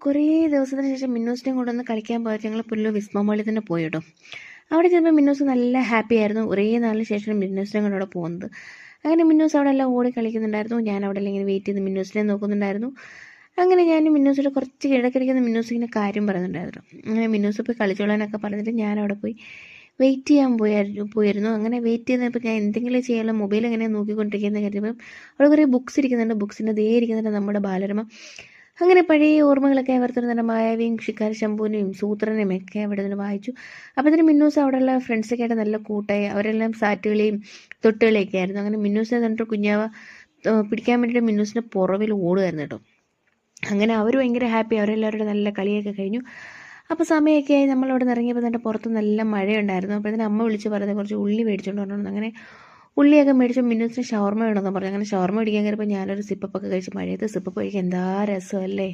കുറേ ദിവസത്തിന് ശേഷം മിന്നൂസിനെയും കൂടെ ഒന്ന് കളിക്കാൻ പോയിട്ട് ഞങ്ങൾ പുല്ല് വിസ്മ മോളിൽ തന്നെ പോയി കേട്ടോ. അവിടെ ചെന്നപ്പോൾ മിന്നൂസ് നല്ല ഹാപ്പി ആയിരുന്നു. കുറേ നാളിന് ശേഷം മിന്നൂസിനെ കൂടെ അവിടെ പോകുന്നത്. അങ്ങനെ മിന്നൂസ് അവിടെ എല്ലാം ഓടി കളിക്കുന്നുണ്ടായിരുന്നു. ഞാൻ അവിടെ ഇങ്ങനെ വെയിറ്റ് ചെയ്ത് മിന്നൂസിനെ നോക്കുന്നുണ്ടായിരുന്നു. അങ്ങനെ ഞാൻ മിന്നൂസിൻ്റെ കുറച്ച് കിഴക്കിടയ്ക്കുന്ന മിന്നൂസ് ഇങ്ങനെ കാര്യം പറയുന്നുണ്ടായിരുന്നു. അങ്ങനെ മിന്നൂസ് പോയി കളിച്ചോളാനൊക്കെ പറഞ്ഞിട്ട് ഞാൻ അവിടെ പോയി വെയിറ്റ് ചെയ്യാൻ പോയിരുന്നു. അങ്ങനെ വെയിറ്റ് ചെയ്തപ്പോൾ ഞാൻ എന്തെങ്കിലും ചെയ്യാനുള്ള മൊബൈൽ എങ്ങനെ നോക്കിക്കൊണ്ടിരിക്കുന്നത് കരുതിയപ്പം അവിടെ കുറേ ബുക്സ് ഇരിക്കുന്നുണ്ട്. ബുക്സിൻ്റെ ദേ ഇരിക്കുന്നുണ്ട് നമ്മുടെ ബാലരമ. അങ്ങനെ പഴയ ഓർമ്മകളൊക്കെ അവർത്തുന്ന മായാവിയും ഷിക്കാരി ശംഭുവിനെയും സൂത്രനെയും ഒക്കെ അവിടെ നിന്ന് വായിച്ചു. അപ്പോൾ ഇതിന് മിന്നൂസ് അവിടെയുള്ള ഫ്രണ്ട്സൊക്കെ ആയിട്ട് നല്ല കൂട്ടായി. അവരെല്ലാം സാറ്റുകളെയും തൊട്ടുകളെയൊക്കെ ആയിരുന്നു. അങ്ങനെ മിന്നൂസിനെ കണ്ടിട്ട് കുഞ്ഞാവ പിടിക്കാൻ വേണ്ടിയിട്ട് മിന്നൂസിൻ്റെ പുറവിൽ ഓടുമായിരുന്നു കേട്ടോ. അങ്ങനെ അവർ ഭയങ്കര ഹാപ്പി. അവരെല്ലാവരുടെ നല്ല കളിയൊക്കെ കഴിഞ്ഞു. അപ്പോൾ സമയമൊക്കെ ആയി നമ്മളവിടെ നിന്ന് ഇറങ്ങിയപ്പോൾ തന്നെ പുറത്ത് നല്ല മഴയുണ്ടായിരുന്നു. അപ്പോൾ ഇതിന് അമ്മ വിളിച്ച് പറയുന്നത് കുറച്ച് ഉള്ളി മേടിച്ചുകൊണ്ട് വരണം. അങ്ങനെ ഉള്ളിയൊക്കെ മേടിച്ച് മിന്നൂസിന് ഷവർമ വേണമെന്ന് പറഞ്ഞു. അങ്ങനെ ഷവർമ മേടിക്കാൻ കയറിയപ്പോൾ ഞാനൊരു സിപ്പപ്പൊക്കെ കഴിച്ച് മഴയത്ത് സിപ്പപ്പ് കഴിക്കാൻ എന്താ രസമല്ലേ.